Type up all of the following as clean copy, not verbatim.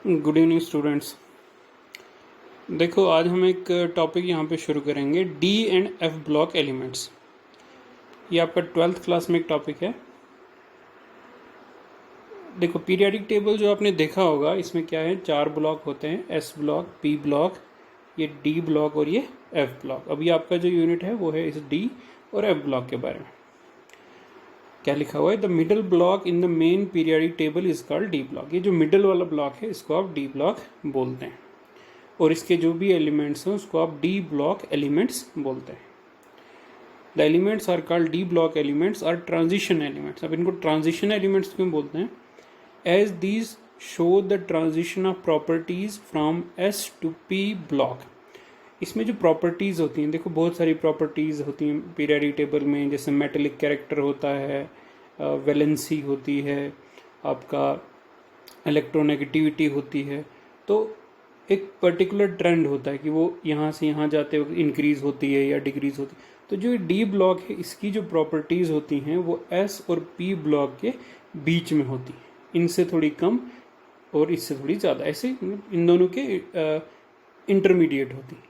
Good evening students. देखो, आज हम एक टॉपिक यहाँ पे शुरू करेंगे, D and F block elements. ये आपका 12th क्लास में एक टॉपिक है। देखो, पीरियोडिक टेबल जो आपने देखा होगा, इसमें क्या है, 4 ब्लॉक होते हैं, एस ब्लॉक, पी ब्लॉक, ये डी ब्लॉक और ये एफ ब्लॉक। अभी आपका जो यूनिट है वो है इस डी और एफ ब्लॉक के बारे में। क्या लिखा हुआ है, the middle block in the main periodic table is called d block. ये जो मिडल वाला ब्लॉक है इसको आप डी ब्लॉक बोलते हैं, और इसके जो भी एलिमेंट्स हैं उसको आप डी ब्लॉक एलिमेंट्स बोलते हैं। The elements are called d block elements और ट्रांजिशन एलिमेंट्स। अब इनको ट्रांजिशन एलिमेंट्स क्यों बोलते हैं? As these show the transition of properties from s to p block. इसमें जो प्रॉपर्टीज़ होती हैं, देखो बहुत सारी प्रॉपर्टीज़ होती हैं पीरियोडिक टेबल में, जैसे मेटेलिक कैरेक्टर होता है, वैलेंसी होती है, आपका इलेक्ट्रोनेगेटिविटी होती है। तो एक पर्टिकुलर ट्रेंड होता है कि वो यहाँ से यहाँ जाते वक्त इंक्रीज होती है या डिक्रीज होती है। तो जो डी ब्लॉक है इसकी जो प्रॉपर्टीज़ होती हैं वो एस और पी ब्लॉक के बीच में होती हैं, इनसे थोड़ी कम और इससे थोड़ी ज़्यादा, ऐसे इन दोनों के इंटरमीडिएट होती है।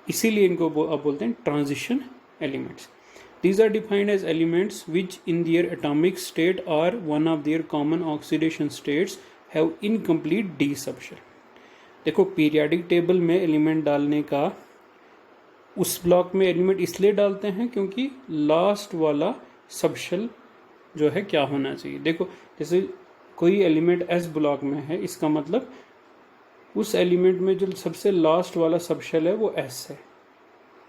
इसीलिए इनको अब बोलते हैं transition elements. These are defined as elements which in their atomic state or one of their common oxidation states have incomplete d subshell। देखो, पीरियोडिक टेबल में एलिमेंट डालने का, उस ब्लॉक में एलिमेंट इसलिए डालते हैं क्योंकि लास्ट वाला सबशेल जो है क्या होना चाहिए। देखो, जैसे कोई एलिमेंट एस ब्लॉक में है, इसका मतलब उस एलिमेंट में जो सबसे लास्ट वाला सबशेल है वो एस है।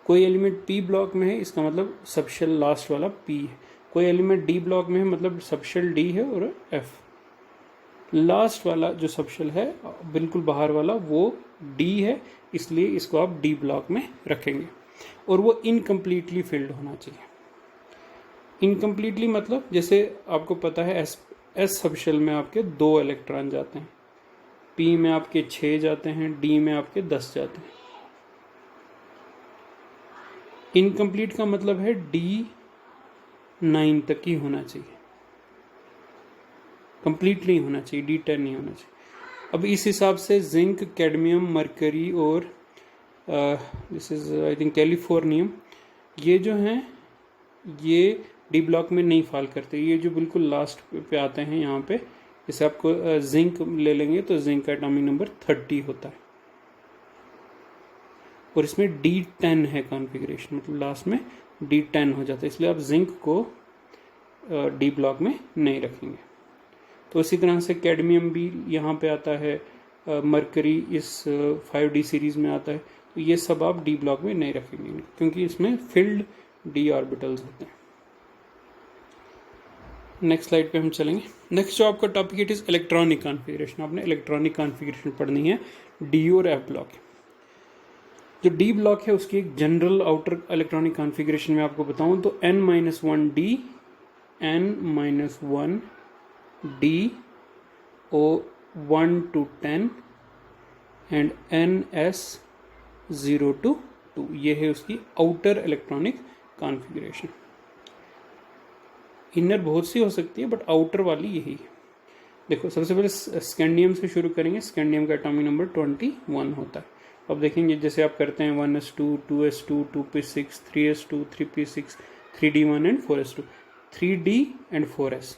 कोई एलिमेंट पी ब्लॉक में है, इसका मतलब सबशेल लास्ट वाला पी है। कोई एलिमेंट डी ब्लॉक में है, मतलब सबशेल डी है, और एफ लास्ट वाला जो सबशेल है बिल्कुल बाहर वाला वो डी है, इसलिए इसको आप डी ब्लॉक में रखेंगे। और वो इनकम्प्लीटली फिल्ड होना चाहिए। इनकम्प्लीटली मतलब, जैसे आपको पता है एस सबशेल में आपके 2 इलेक्ट्रॉन जाते हैं, पी में आपके 6 जाते हैं, डी में आपके 10 जाते हैं। इनकम्प्लीट का मतलब है D9 तक ही होना चाहिए, कंप्लीट नहीं होना चाहिए, D10 नहीं होना चाहिए। अब इस हिसाब से जिंक, कैडमियम, मरकरी और this is I think californium, ये जो हैं ये डी ब्लॉक में नहीं फॉल करते। ये जो बिल्कुल लास्ट पे आते हैं यहाँ पे, जैसे आपको जिंक ले लेंगे तो जिंक का एटॉमिक नंबर 30 होता है, और इसमें D10 है कॉन्फ़िगरेशन, मतलब लास्ट में D10 हो जाता है, इसलिए आप जिंक को डी ब्लॉक में नहीं रखेंगे। तो इसी तरह से कैडमियम भी यहाँ पे आता है, मरकरी इस 5D सीरीज में आता है, तो ये सब आप डी ब्लॉक में नहीं रखेंगे क्योंकि इसमें फिल्ड डी ऑर्बिटल्स होते हैं। नेक्स्ट स्लाइड पे हम चलेंगे। नेक्स्ट जो आपका topic it is electronic configuration. आपने इलेक्ट्रॉनिक कॉन्फ़िगरेशन पढ़नी है डी और एफ ब्लॉक। जो डी ब्लॉक है उसकी एक जनरल आउटर इलेक्ट्रॉनिक कॉन्फ़िगरेशन में आपको बताऊं तो n-1 D, n-1 D, O1 to 10 and ns 0 to 2, ये है उसकी आउटर इलेक्ट्रॉनिक कॉन्फ़िगरेशन। इनर बहुत सी हो सकती है बट आउटर वाली यही है। देखो, सबसे पहले स्कैंडियम से शुरू करेंगे। स्कैंडियम का एटॉमिक नंबर 21 होता है। अब देखेंगे जैसे आप करते हैं 1s2, 2s2, 2p6, 3s2, 3p6, 3d1 and 4s2, 3d and 4s।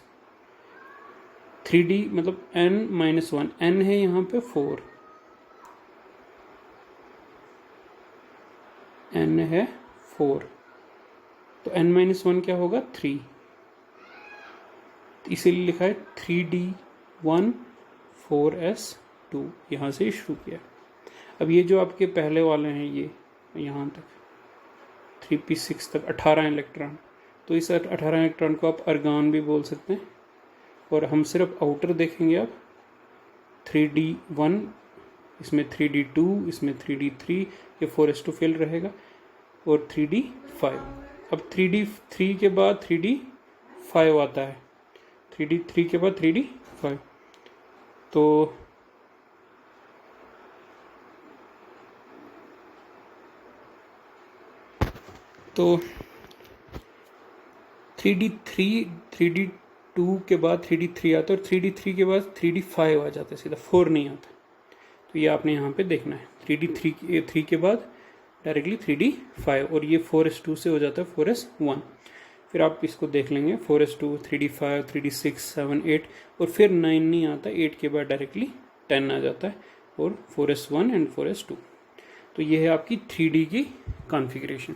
3d मतलब n-1, n है यहाँ पे 4, n है 4, तो n-1 क्या होगा 3, इसीलिए लिखा है 3d1 4s2, यहाँ से शुरू किया। अब ये जो आपके पहले वाले हैं, ये यहाँ तक 3p6 तक 18 इलेक्ट्रॉन, तो इस 18 इलेक्ट्रॉन को आप अर्गान भी बोल सकते हैं। और हम सिर्फ आउटर देखेंगे अब, 3d1, इसमें 3d2, इसमें 3d3, ये 4s2 फिल रहेगा, और 3d5। अब 3d3 के बाद 3d5 आता है, 3d3 के बाद 3d5, तो 3d3, 3d 2 के बाद 3D3 आता है और 3D3 के बाद 3D5 आ जाता है, सीधा 4 नहीं आता। तो ये आपने यहाँ पे देखना है, 3D3 के बाद डायरेक्टली 3D5 और ये 4s2 से हो जाता है 4s1। फिर आप इसको देख लेंगे 4s2, 3D5, 3D6, 7, 8 और फिर 9 नहीं आता, 8 के बाद डायरेक्टली 10 आ जाता है और 4s1 एंड 4s2। तो ये है आपकी 3D की कॉन्फ़िगरेशन।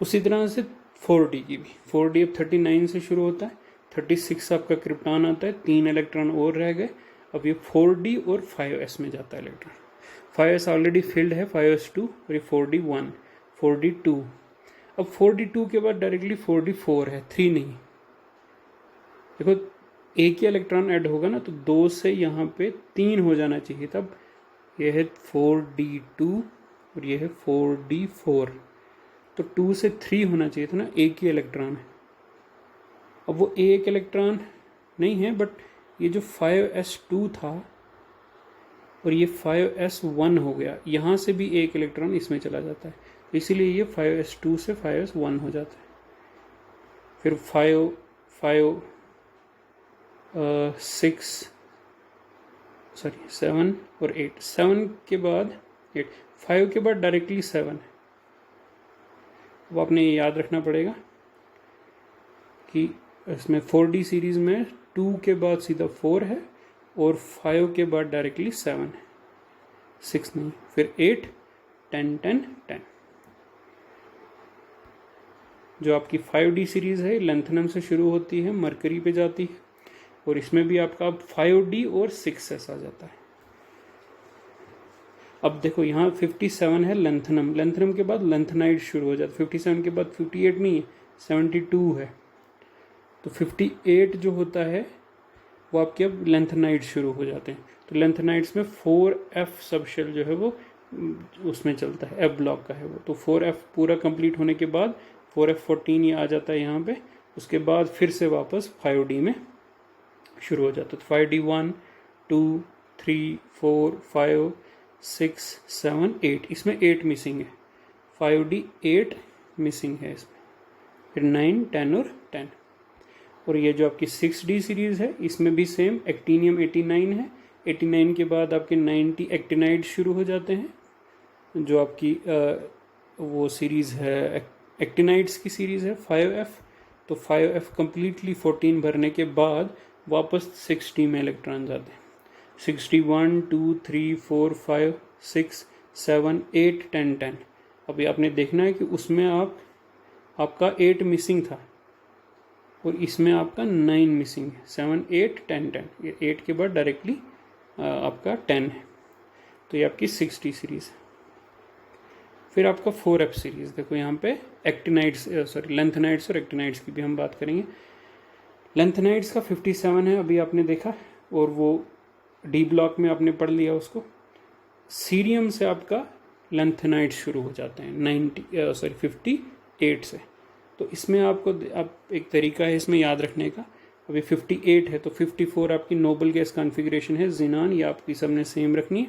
उसी तरह से 4D की भी, 4D अब 39 से शुरू होता है, 36 आपका क्रिप्टॉन आता है, 3 इलेक्ट्रॉन और रह गए। अब ये 4D और 5s में जाता है इलेक्ट्रॉन। 5s ऑलरेडी फिल्ड है, 5s2 और ये 4D1, 4D2। अब 4D2 के बाद डायरेक्टली 4D4 है, 3 नहीं। देखो एक ही इलेक्ट्रॉन ऐड होगा ना, तो 2 से यहाँ पे 3 हो जाना चाहिए, तब ये है 4D2 और ये है 4D4। तो 2 से 3 होना चाहिए था ना, एक ही इलेक्ट्रॉन है। अब वो एक इलेक्ट्रॉन नहीं है, बट ये जो 5s2 था और ये 5s1 हो गया, यहाँ से भी एक इलेक्ट्रॉन इसमें चला जाता है, इसीलिए ये 5s2 से 5s1 हो जाता है। फिर 7 और 8, 7 के बाद 8, 5 के बाद डायरेक्टली 7 है। अब आपने ये याद रखना पड़ेगा कि इसमें 4D सीरीज में 2 के बाद सीधा 4 है और 5 के बाद डायरेक्टली 7 है, 6 नहीं। फिर 8, 10, 10, 10। जो आपकी 5D सीरीज है लेंथनम से शुरू होती है, मरकरी पे जाती है और इसमें भी आपका अब 5D और 6s आ जाता है। अब देखो यहाँ 57 है लेंथनम, लेंथनम के बाद लेंथनाइड शुरू हो जाता है। 57 के बाद 58 नहीं है, 72 है। तो 58 जो होता है वो आपके अब लेंथनाइड शुरू हो जाते हैं। तो लेंथनाइड्स में 4F सबशेल जो है वो उसमें चलता है, F ब्लॉक का है वो। तो 4F पूरा कंप्लीट होने के बाद 4F14 ये आ जाता है यहाँ पे, उसके बाद फिर से वापस 5D में शुरू हो जाता है। तो 5D1, 2, 3, 4, 5, 6, 7, 8, इसमें 8 मिसिंग है। 5D 8 मिसिंग है इसमें। फिर 9, 10 और 10। और ये जो आपकी 6D सीरीज़ है इसमें भी सेम, एक्टीनियम 89 है। 89 के बाद आपके 90 एक्टिनाइड शुरू हो जाते हैं। जो आपकी वो सीरीज़ है एक्टिनाइड्स की सीरीज़ है 5F। तो 5F कम्प्लीटली 14 भरने के बाद वापस 6D में इलेक्ट्रॉन जाते हैं। 6D 1, 2, 3, 4, 5, 6, 7, 8, 10, 10। अभी आपने देखना है कि उसमें आपका 8 मिसिंग था और इसमें आपका 9 मिसिंग है। 7, 8, 10, 10। ये 8 के बाद डायरेक्टली आपका 10 है। तो ये आपकी 6D सीरीज़ है। फिर आपका 4F सीरीज़, देखो यहाँ पे एक्टिनाइड्स लेंथनाइड्स और एक्टिनाइड्स की भी हम बात करेंगे। लेंथनाइड्स का 57 है अभी आपने देखा, और वो डी ब्लॉक में आपने पढ़ लिया उसको। सीरियम से आपका लेंथनाइड शुरू हो जाते हैं 58 से। तो इसमें आपको एक तरीका है इसमें याद रखने का। अभी 58 है तो 54 आपकी नोबल गैस कॉन्फ़िगरेशन है ज़ीनान, ये आपकी सबने सेम रखनी है।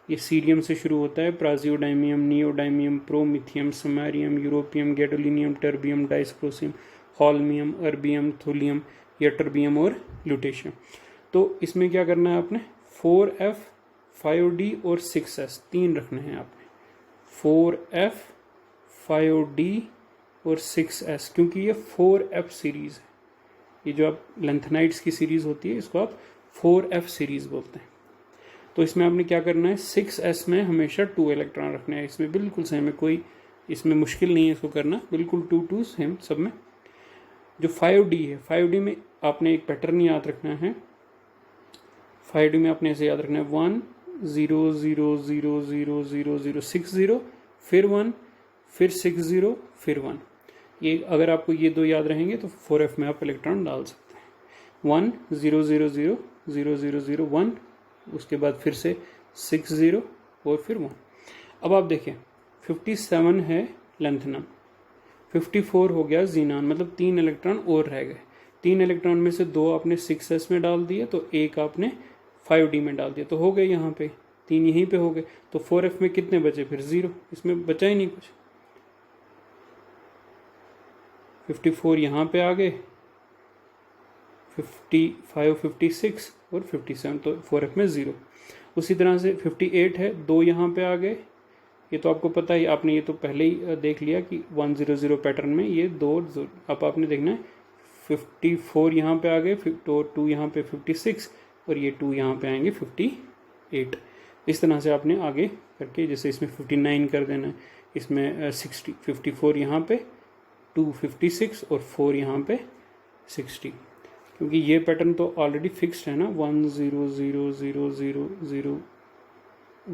ये सीरियम से शुरू होता है, praseodymium, neodymium, promethium, samarium, europium, gadolinium, terbium, dysprosium, holmium, erbium, thulium, ytterbium और ल्यूटेशियम। तो इसमें क्या करना है आपने, 4F, 5D और 6S 3 रखने हैं आपने। 4F, 5D और 6S, क्योंकि ये 4F सीरीज़ है। ये जो आप लेंथनाइड्स की सीरीज़ होती है इसको आप 4F सीरीज़ बोलते हैं। तो इसमें आपने क्या करना है, 6S में हमेशा 2 इलेक्ट्रॉन रखने हैं। इसमें बिल्कुल सेम है, कोई इसमें मुश्किल नहीं है इसको करना, बिल्कुल 2 सेम सब में। जो 5D है, 5D में आपने एक पैटर्न याद रखना है। 5D में आपने ऐसे याद रखना है 1 0 0 0 0 0 0 6 0, फिर 1, फिर 6 0, फिर 1। ये अगर आपको ये 2 याद रहेंगे तो 4F में आप इलेक्ट्रॉन डाल सकते हैं। 1 0 0 0 0 0 0 1, उसके बाद फिर से 6 0 और फिर 1। अब आप देखें 57 है लेंथनम, 54 हो गया जीनान, मतलब 3 इलेक्ट्रॉन और रह गए। 3 इलेक्ट्रॉन में से 2 आपने 6S में डाल दिए, तो एक आपने 5D में डाल दिया, तो हो गए यहाँ पे 3 यहीं पे हो गए। तो 4F में कितने बचे, फिर 0, इसमें बचा ही नहीं कुछ। 54 यहाँ पे आ गए 55, 56 और 57, तो 4F में 0। उसी तरह से 58 है, 2 यहाँ पे आ गए, ये तो आपको पता ही, आपने ये तो पहले ही देख लिया कि 100 पैटर्न में ये 2, अब आपने देखना है 54 यहाँ पे आ गए, तो 2 यहाँ पे 56 और ये 2 यहाँ पे आएंगे 58। इस तरह से आपने आगे करके, जैसे इसमें 59 कर देना है, इसमें 54 यहाँ पे, 2 56 और 4 यहाँ पे 60, क्योंकि ये पैटर्न तो ऑलरेडी फिक्स्ड है ना, 1 0 0 0 0 0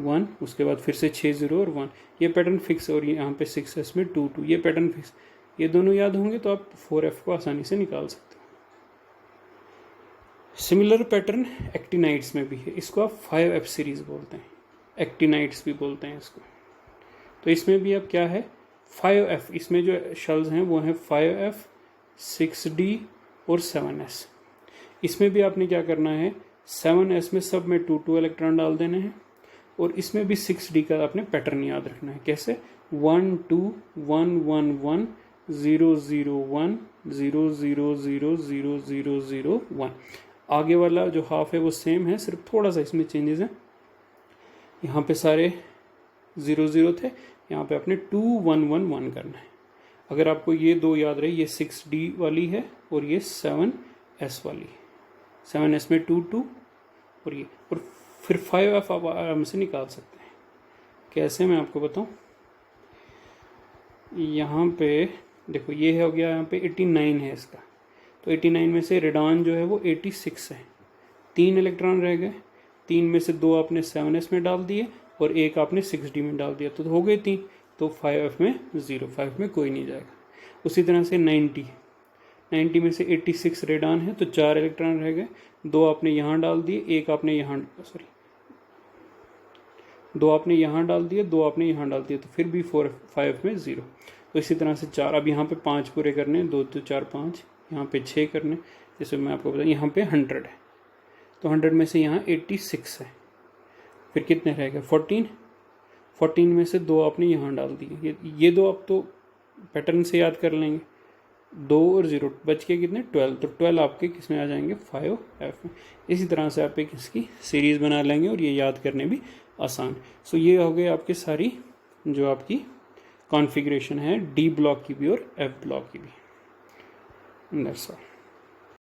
1, उसके बाद फिर से 6 0 और 1, ये पैटर्न फिक्स, और यहाँ पे 6S में 2 2, ये पैटर्न फिक्स। ये दोनों याद होंगे तो आप 4F को आसानी से निकाल सकते हो। सिमिलर पैटर्न एक्टिनाइट्स में भी है, इसको आप 5F सीरीज बोलते हैं, एक्टिनाइट्स भी बोलते हैं इसको। तो इसमें भी अब क्या है 5F, इसमें जो शेल्स हैं वो हैं 5F, 6D और 7S। इसमें भी आपने क्या करना है, 7S में सब में 2 2 इलेक्ट्रॉन डाल देने हैं, और इसमें भी 6D का आपने पैटर्न याद रखना है। कैसे 1 2 1 1 1 0 0 1 0 0 0 0 0 0 1। आगे वाला जो हाफ है वो सेम है, सिर्फ थोड़ा सा इसमें चेंजेस है। यहाँ पे सारे 0 0 थे, यहाँ पे आपने 2 1 1 1 करना है। अगर आपको ये दो याद रहे, ये 6D वाली है और ये 7S वाली है, 7S में 2 2 और ये, और फिर 5F आप आराम से निकाल सकते हैं। कैसे, मैं आपको बताऊं। यहाँ पे देखो, ये हो गया, यहाँ पे 89 है इसका, तो 89 में से रेडॉन जो है वो 86 है, 3 इलेक्ट्रॉन रह गए, 3 में से 2 आपने 7S में डाल दिए और 1 आपने 6D में डाल दिया, तो हो गए 3, तो 5F में 0, 5 में कोई नहीं जाएगा। उसी तरह से 90 में से 86 रेडॉन है, तो 4 इलेक्ट्रॉन रह गए, 2 आपने यहाँ डाल दिए, 1 आपने यहाँ, 2 आपने यहाँ डाल दिए, 2 आपने यहाँ डाल दिए, तो फिर भी 5F में 0। तो इसी तरह से 4, अब यहाँ पे 5 पूरे करने, 2 2 4 5, यहाँ पे 6 करने, जैसे मैं आपको बताऊँ, यहाँ पे 100 है, तो 100 में से यहाँ 86 है, फिर कितने रह गए 14 में से 2 आपने यहाँ डाल दिए, ये 2 आप तो पैटर्न से याद कर लेंगे, 2 और 0 बच के कितने 12, तो 12 आपके किस में आ जाएंगे 5F में। इसी तरह से आप एक इसकी सीरीज़ बना लेंगे और ये याद करने भी आसान। सो ये हो गए आपके सारी जो आपकी कॉन्फ़िगरेशन है D ब्लॉक की भी और F ब्लॉक की भी। That's all.